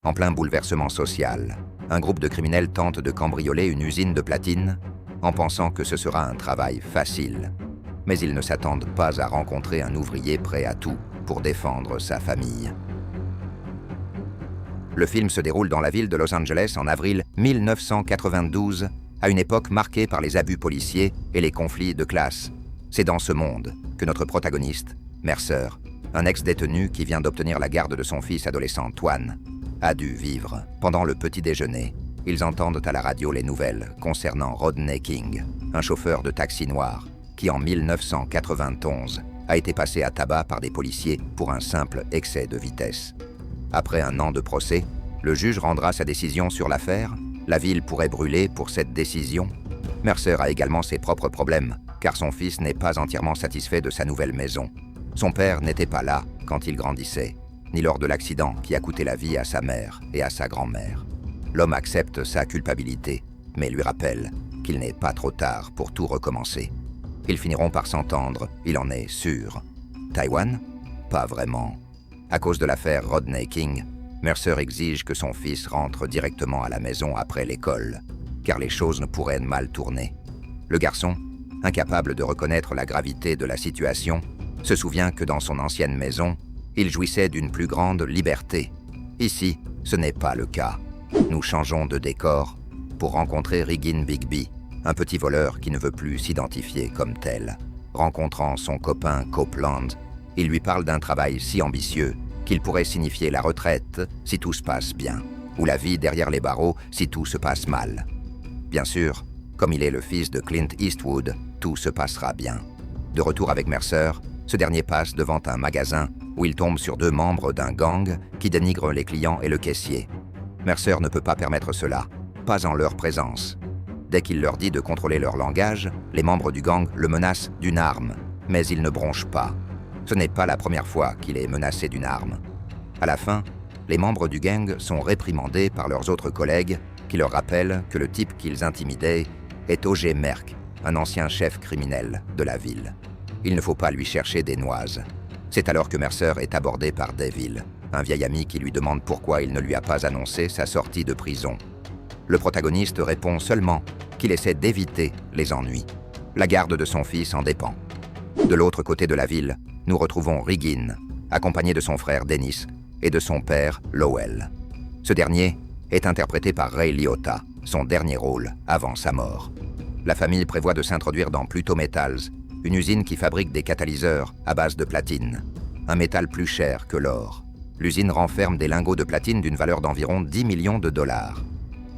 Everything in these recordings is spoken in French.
En plein bouleversement social, un groupe de criminels tente de cambrioler une usine de platine en pensant que ce sera un travail facile. Mais ils ne s'attendent pas à rencontrer un ouvrier prêt à tout pour défendre sa famille. Le film se déroule dans la ville de Los Angeles en avril 1992, à une époque marquée par les abus policiers et les conflits de classe. C'est dans ce monde que notre protagoniste, Mercer, un ex-détenu qui vient d'obtenir la garde de son fils adolescent Twan, a dû vivre. Pendant le petit déjeuner, ils entendent à la radio les nouvelles concernant Rodney King, un chauffeur de taxi noir qui en 1991 a été passé à tabac par des policiers pour un simple excès de vitesse. Après un an de procès, le juge rendra sa décision sur l'affaire. La ville pourrait brûler pour cette décision. Mercer a également ses propres problèmes, car son fils n'est pas entièrement satisfait de sa nouvelle maison. Son père n'était pas là quand il grandissait, ni lors de l'accident qui a coûté la vie à sa mère et à sa grand-mère. L'homme accepte sa culpabilité, mais lui rappelle qu'il n'est pas trop tard pour tout recommencer. Ils finiront par s'entendre, il en est sûr. Taïwan? Pas vraiment. À cause de l'affaire Rodney King, Mercer exige que son fils rentre directement à la maison après l'école, car les choses ne pourraient mal tourner. Le garçon, incapable de reconnaître la gravité de la situation, se souvient que dans son ancienne maison, il jouissait d'une plus grande liberté. Ici, ce n'est pas le cas. Nous changeons de décor pour rencontrer Regin Bigby, un petit voleur qui ne veut plus s'identifier comme tel. Rencontrant son copain Copeland, il lui parle d'un travail si ambitieux qu'il pourrait signifier la retraite si tout se passe bien, ou la vie derrière les barreaux si tout se passe mal. Bien sûr, comme il est le fils de Clint Eastwood, tout se passera bien. De retour avec Mercer, ce dernier passe devant un magasin où il tombe sur deux membres d'un gang qui dénigrent les clients et le caissier. Mercer ne peut pas permettre cela, pas en leur présence. Dès qu'il leur dit de contrôler leur langage, les membres du gang le menacent d'une arme, mais il ne bronche pas. Ce n'est pas la première fois qu'il est menacé d'une arme. À la fin, les membres du gang sont réprimandés par leurs autres collègues qui leur rappellent que le type qu'ils intimidaient est O.J. Merck, un ancien chef criminel de la ville. Il ne faut pas lui chercher des noises. C'est alors que Mercer est abordé par Devil, un vieil ami qui lui demande pourquoi il ne lui a pas annoncé sa sortie de prison. Le protagoniste répond seulement qu'il essaie d'éviter les ennuis. La garde de son fils en dépend. De l'autre côté de la ville, nous retrouvons Regin, accompagné de son frère Dennis et de son père Lowell. Ce dernier est interprété par Ray Liotta, son dernier rôle avant sa mort. La famille prévoit de s'introduire dans Pluto Metals, une usine qui fabrique des catalyseurs à base de platine, un métal plus cher que l'or. L'usine renferme des lingots de platine d'une valeur d'environ 10 millions de dollars.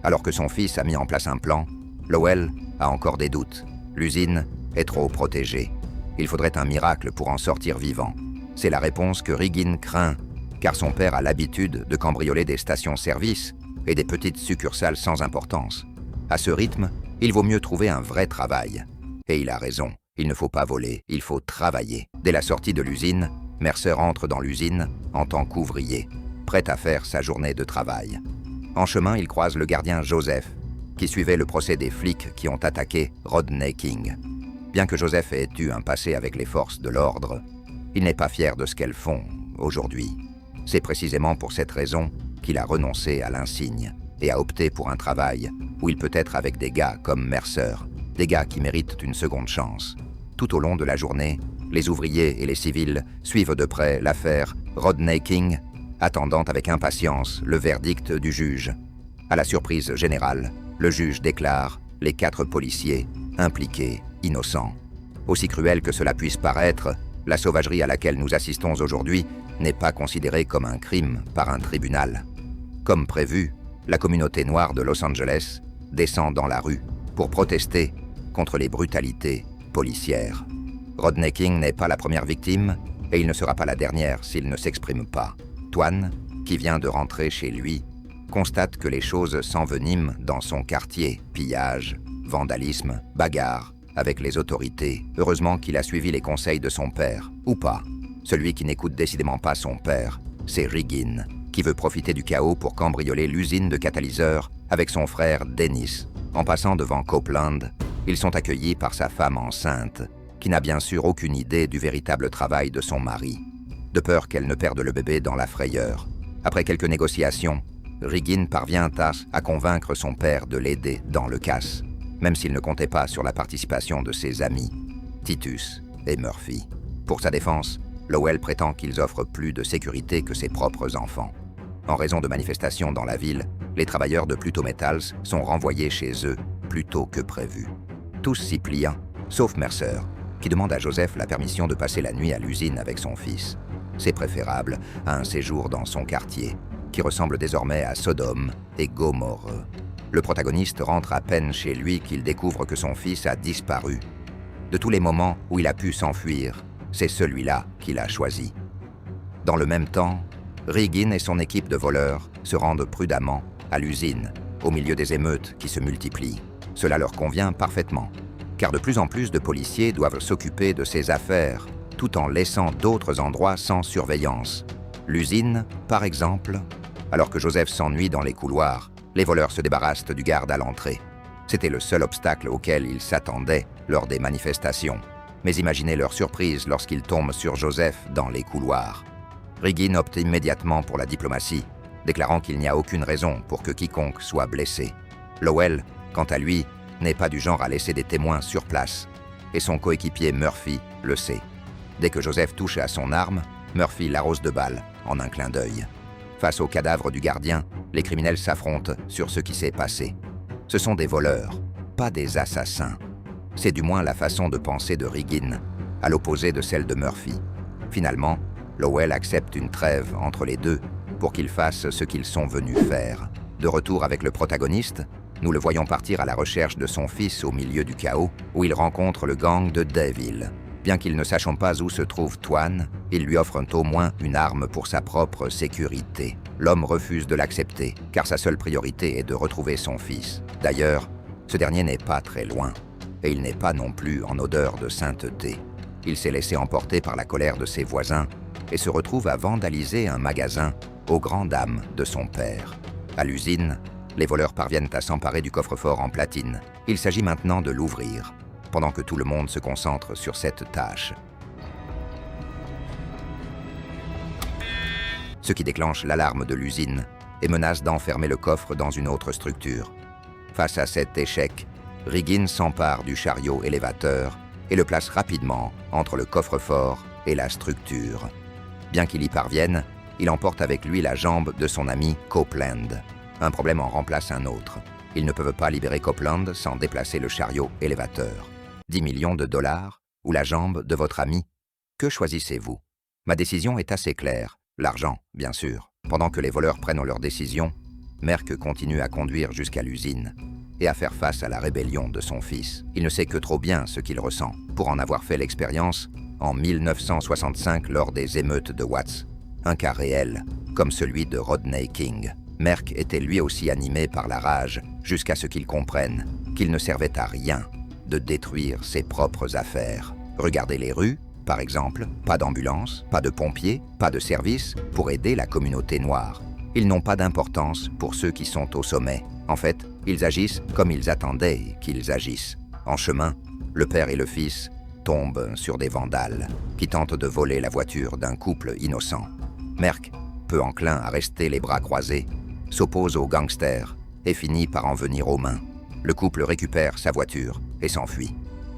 Alors que son fils a mis en place un plan, Lowell a encore des doutes. L'usine est trop protégée. Il faudrait un miracle pour en sortir vivant. C'est la réponse que Regin craint, car son père a l'habitude de cambrioler des stations-service et des petites succursales sans importance. À ce rythme, il vaut mieux trouver un vrai travail. Et il a raison, il ne faut pas voler, il faut travailler. Dès la sortie de l'usine, Mercer entre dans l'usine en tant qu'ouvrier, prêt à faire sa journée de travail. En chemin, il croise le gardien Joseph, qui suivait le procès des flics qui ont attaqué Rodney King. Bien que Joseph ait eu un passé avec les forces de l'ordre, il n'est pas fier de ce qu'elles font aujourd'hui. C'est précisément pour cette raison qu'il a renoncé à l'insigne et a opté pour un travail où il peut être avec des gars comme Mercer, des gars qui méritent une seconde chance. Tout au long de la journée, les ouvriers et les civils suivent de près l'affaire Rodney King, attendant avec impatience le verdict du juge. À la surprise générale, le juge déclare les 4 policiers impliqués innocents. Aussi cruel que cela puisse paraître, la sauvagerie à laquelle nous assistons aujourd'hui n'est pas considérée comme un crime par un tribunal. Comme prévu, la communauté noire de Los Angeles descend dans la rue pour protester contre les brutalités policières. Rodney King n'est pas la première victime et il ne sera pas la dernière s'il ne s'exprime pas. Twan, qui vient de rentrer chez lui, constate que les choses s'enveniment dans son quartier. Pillage, vandalisme, bagarre avec les autorités. Heureusement qu'il a suivi les conseils de son père, ou pas. Celui qui n'écoute décidément pas son père, c'est Regin, qui veut profiter du chaos pour cambrioler l'usine de catalyseurs avec son frère Dennis. En passant devant Copeland, ils sont accueillis par sa femme enceinte, qui n'a bien sûr aucune idée du véritable travail de son mari. De peur qu'elle ne perde le bébé dans la frayeur. Après quelques négociations, Riggin parvient à convaincre son père de l'aider dans le casse, même s'il ne comptait pas sur la participation de ses amis, Titus et Murphy. Pour sa défense, Lowell prétend qu'ils offrent plus de sécurité que ses propres enfants. En raison de manifestations dans la ville, les travailleurs de Pluto Metals sont renvoyés chez eux plus tôt que prévu. Tous s'y pliant, sauf Mercer, qui demande à Joseph la permission de passer la nuit à l'usine avec son fils. C'est préférable à un séjour dans son quartier, qui ressemble désormais à Sodome et Gomorrhe. Le protagoniste rentre à peine chez lui qu'il découvre que son fils a disparu. De tous les moments où il a pu s'enfuir, c'est celui-là qu'il a choisi. Dans le même temps, Riggin et son équipe de voleurs se rendent prudemment à l'usine, au milieu des émeutes qui se multiplient. Cela leur convient parfaitement, car de plus en plus de policiers doivent s'occuper de ces affaires, tout en laissant d'autres endroits sans surveillance. L'usine, par exemple. Alors que Joseph s'ennuie dans les couloirs, les voleurs se débarrassent du garde à l'entrée. C'était le seul obstacle auquel ils s'attendaient lors des manifestations. Mais imaginez leur surprise lorsqu'ils tombent sur Joseph dans les couloirs. Riggin opte immédiatement pour la diplomatie, déclarant qu'il n'y a aucune raison pour que quiconque soit blessé. Lowell, quant à lui, n'est pas du genre à laisser des témoins sur place, et son coéquipier Murphy le sait. Dès que Joseph touche à son arme, Murphy l'arrose de balles en un clin d'œil. Face au cadavre du gardien, les criminels s'affrontent sur ce qui s'est passé. Ce sont des voleurs, pas des assassins. C'est du moins la façon de penser de Riggin, à l'opposé de celle de Murphy. Finalement, Lowell accepte une trêve entre les deux pour qu'ils fassent ce qu'ils sont venus faire. De retour avec le protagoniste, nous le voyons partir à la recherche de son fils au milieu du chaos, où il rencontre le gang de Devil. Bien qu'ils ne sachant pas où se trouve Twan, ils lui offrent au moins une arme pour sa propre sécurité. L'homme refuse de l'accepter, car sa seule priorité est de retrouver son fils. D'ailleurs, ce dernier n'est pas très loin, et il n'est pas non plus en odeur de sainteté. Il s'est laissé emporter par la colère de ses voisins et se retrouve à vandaliser un magasin aux grandes dames de son père. À l'usine, les voleurs parviennent à s'emparer du coffre-fort en platine. Il s'agit maintenant de l'ouvrir, pendant que tout le monde se concentre sur cette tâche. Ce qui déclenche l'alarme de l'usine et menace d'enfermer le coffre dans une autre structure. Face à cet échec, Riggin s'empare du chariot élévateur et le place rapidement entre le coffre-fort et la structure. Bien qu'il y parvienne, il emporte avec lui la jambe de son ami Copeland. Un problème en remplace un autre. Ils ne peuvent pas libérer Copeland sans déplacer le chariot élévateur. 10 millions de dollars ou la jambe de votre ami? Que choisissez-vous? Ma décision est assez claire. L'argent, bien sûr. Pendant que les voleurs prennent leur décision, Merck continue à conduire jusqu'à l'usine et à faire face à la rébellion de son fils. Il ne sait que trop bien ce qu'il ressent, pour en avoir fait l'expérience en 1965 lors des émeutes de Watts. Un cas réel, comme celui de Rodney King. Merck était lui aussi animé par la rage, jusqu'à ce qu'il comprenne qu'il ne servait à rien de détruire ses propres affaires. Regardez les rues, par exemple, pas d'ambulance, pas de pompiers, pas de service pour aider la communauté noire. Ils n'ont pas d'importance pour ceux qui sont au sommet. En fait, ils agissent comme ils attendaient qu'ils agissent. En chemin, le père et le fils tombent sur des vandales qui tentent de voler la voiture d'un couple innocent. Merck, peu enclin à rester les bras croisés, s'oppose aux gangsters et finit par en venir aux mains. Le couple récupère sa voiture et s'enfuit.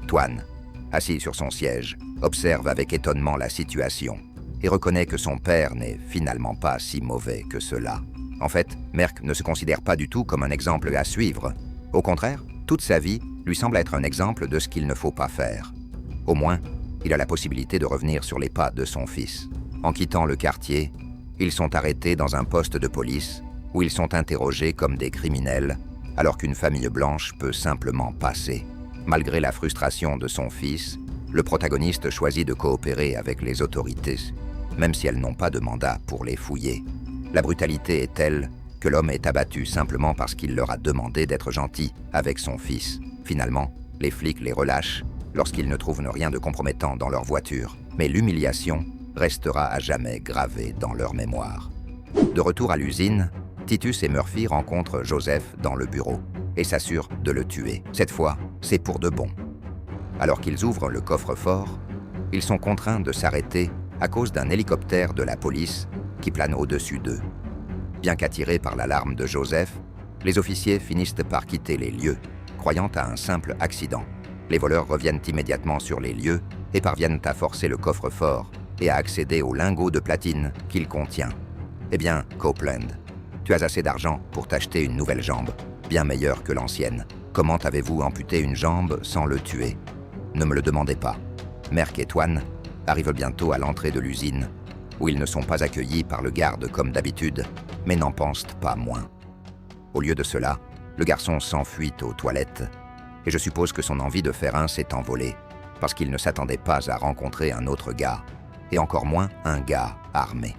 Twan, assis sur son siège, observe avec étonnement la situation et reconnaît que son père n'est finalement pas si mauvais que cela. En fait, Merck ne se considère pas du tout comme un exemple à suivre. Au contraire, toute sa vie lui semble être un exemple de ce qu'il ne faut pas faire. Au moins, il a la possibilité de revenir sur les pas de son fils. En quittant le quartier, ils sont arrêtés dans un poste de police où ils sont interrogés comme des criminels, alors qu'une famille blanche peut simplement passer. Malgré la frustration de son fils, le protagoniste choisit de coopérer avec les autorités, même si elles n'ont pas de mandat pour les fouiller. La brutalité est telle que l'homme est abattu simplement parce qu'il leur a demandé d'être gentil avec son fils. Finalement, les flics les relâchent lorsqu'ils ne trouvent rien de compromettant dans leur voiture. Mais l'humiliation restera à jamais gravée dans leur mémoire. De retour à l'usine, Titus et Murphy rencontrent Joseph dans le bureau et s'assurent de le tuer. Cette fois, c'est pour de bon. Alors qu'ils ouvrent le coffre-fort, ils sont contraints de s'arrêter à cause d'un hélicoptère de la police qui plane au-dessus d'eux. Bien qu'attirés par l'alarme de Joseph, les officiers finissent par quitter les lieux, croyant à un simple accident. Les voleurs reviennent immédiatement sur les lieux et parviennent à forcer le coffre-fort et à accéder au lingot de platine qu'il contient. Eh bien, Copeland, tu as assez d'argent pour t'acheter une nouvelle jambe, bien meilleure que l'ancienne. Comment avez-vous amputé une jambe sans le tuer? Ne me le demandez pas. Merck et Twan arrivent bientôt à l'entrée de l'usine, où ils ne sont pas accueillis par le garde comme d'habitude, mais n'en pensent pas moins. Au lieu de cela, le garçon s'enfuit aux toilettes, et je suppose que son envie de faire un s'est envolée, parce qu'il ne s'attendait pas à rencontrer un autre gars, et encore moins un gars armé.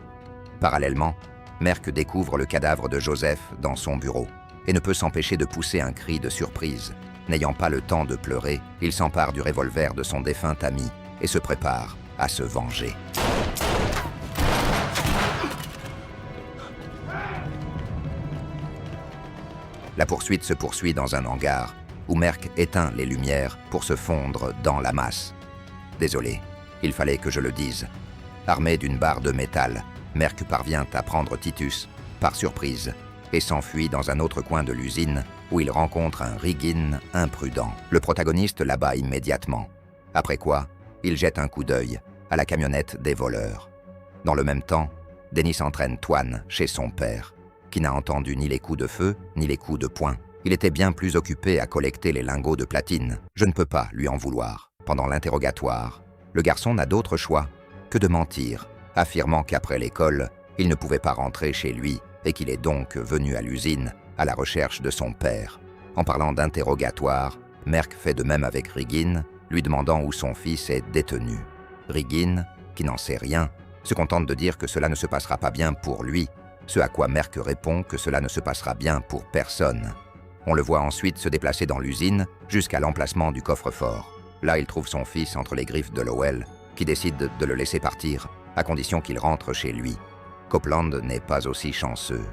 Parallèlement, Merck découvre le cadavre de Joseph dans son bureau, et ne peut s'empêcher de pousser un cri de surprise. N'ayant pas le temps de pleurer, il s'empare du revolver de son défunt ami, et se prépare à se venger. La poursuite se poursuit dans un hangar, où Merck éteint les lumières pour se fondre dans la masse. Désolé, il fallait que je le dise. Armé d'une barre de métal, Merck parvient à prendre Titus, par surprise, et s'enfuit dans un autre coin de l'usine, où il rencontre un Riggin imprudent. Le protagoniste l'abat immédiatement. Après quoi, il jette un coup d'œil à la camionnette des voleurs. Dans le même temps, Dennis entraîne Twan chez son père, qui n'a entendu ni les coups de feu, ni les coups de poing. Il était bien plus occupé à collecter les lingots de platine. Je ne peux pas lui en vouloir. Pendant l'interrogatoire, le garçon n'a d'autre choix que de mentir, affirmant qu'après l'école, il ne pouvait pas rentrer chez lui et qu'il est donc venu à l'usine à la recherche de son père. En parlant d'interrogatoire, Merck fait de même avec Riggin, lui demandant où son fils est détenu. Riggin, qui n'en sait rien, se contente de dire que cela ne se passera pas bien pour lui, ce à quoi Merck répond que cela ne se passera bien pour personne. On le voit ensuite se déplacer dans l'usine jusqu'à l'emplacement du coffre-fort. Là, il trouve son fils entre les griffes de Lowell, qui décide de le laisser partir, à condition qu'il rentre chez lui. Copeland n'est pas aussi chanceux,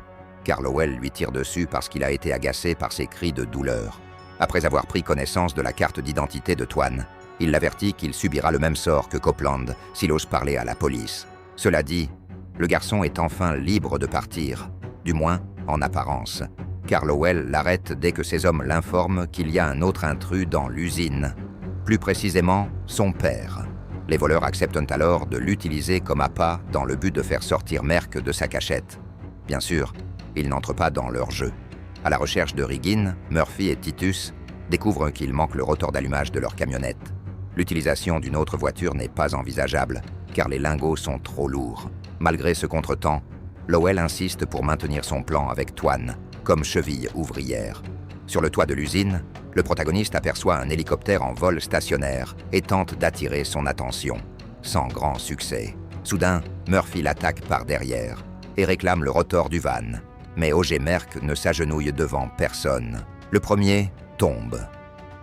car Lowell lui tire dessus parce qu'il a été agacé par ses cris de douleur. Après avoir pris connaissance de la carte d'identité de Twan, il l'avertit qu'il subira le même sort que Copeland s'il ose parler à la police. Cela dit, le garçon est enfin libre de partir, du moins en apparence, car Lowell l'arrête dès que ses hommes l'informent qu'il y a un autre intrus dans l'usine, plus précisément son père. Les voleurs acceptent alors de l'utiliser comme appât dans le but de faire sortir Merck de sa cachette. Bien sûr, ils n'entrent pas dans leur jeu. À la recherche de Riggin, Murphy et Titus découvrent qu'il manque le rotor d'allumage de leur camionnette. L'utilisation d'une autre voiture n'est pas envisageable, car les lingots sont trop lourds. Malgré ce contretemps, Lowell insiste pour maintenir son plan avec Twan, comme cheville ouvrière. Sur le toit de l'usine, le protagoniste aperçoit un hélicoptère en vol stationnaire et tente d'attirer son attention, sans grand succès. Soudain, Murphy l'attaque par derrière et réclame le rotor du van. Mais O.G. Merck ne s'agenouille devant personne. Le premier tombe.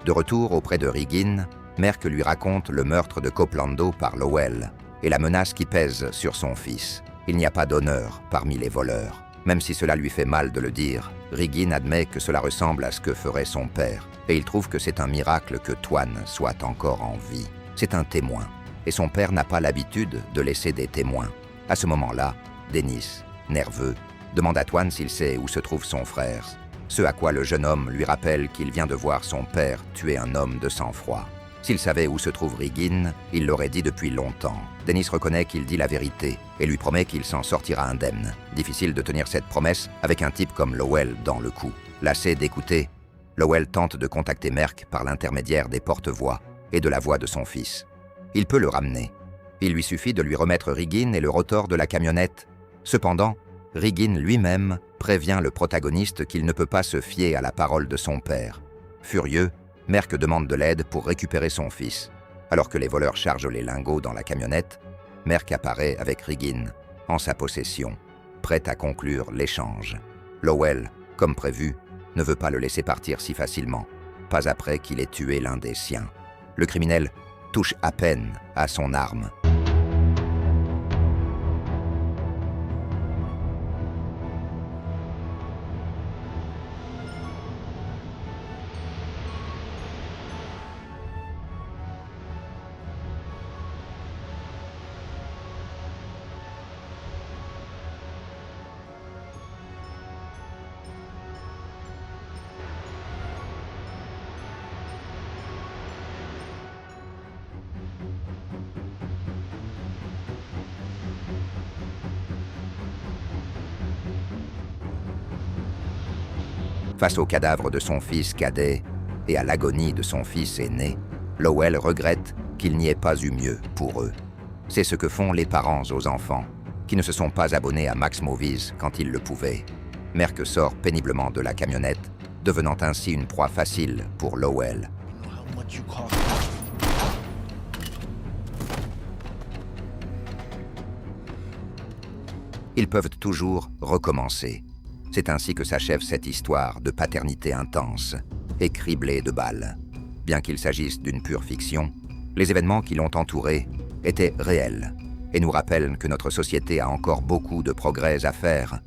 De retour auprès de Riggin, Merck lui raconte le meurtre de Coplando par Lowell et la menace qui pèse sur son fils. Il n'y a pas d'honneur parmi les voleurs. Même si cela lui fait mal de le dire, Riggin admet que cela ressemble à ce que ferait son père, et il trouve que c'est un miracle que Twan soit encore en vie. C'est un témoin, et son père n'a pas l'habitude de laisser des témoins. À ce moment-là, Dennis, nerveux, demande à Twan s'il sait où se trouve son frère, ce à quoi le jeune homme lui rappelle qu'il vient de voir son père tuer un homme de sang-froid. S'il savait où se trouve Riggin, il l'aurait dit depuis longtemps. Dennis reconnaît qu'il dit la vérité et lui promet qu'il s'en sortira indemne. Difficile de tenir cette promesse avec un type comme Lowell dans le coup. Lassé d'écouter, Lowell tente de contacter Merck par l'intermédiaire des porte-voix et de la voix de son fils. Il peut le ramener. Il lui suffit de lui remettre Riggin et le rotor de la camionnette. Cependant, Riggin lui-même prévient le protagoniste qu'il ne peut pas se fier à la parole de son père. Furieux, Merck demande de l'aide pour récupérer son fils. Alors que les voleurs chargent les lingots dans la camionnette, Merck apparaît avec Riggin, en sa possession, prêt à conclure l'échange. Lowell, comme prévu, ne veut pas le laisser partir si facilement, pas après qu'il ait tué l'un des siens. Le criminel touche à peine à son arme. Face au cadavre de son fils cadet et à l'agonie de son fils aîné, Lowell regrette qu'il n'y ait pas eu mieux pour eux. C'est ce que font les parents aux enfants, qui ne se sont pas abonnés à Max Movies quand ils le pouvaient. Merck sort péniblement de la camionnette, devenant ainsi une proie facile pour Lowell. Ils peuvent toujours recommencer. C'est ainsi que s'achève cette histoire de paternité intense et criblée de balles. Bien qu'il s'agisse d'une pure fiction, les événements qui l'ont entouré étaient réels et nous rappellent que notre société a encore beaucoup de progrès à faire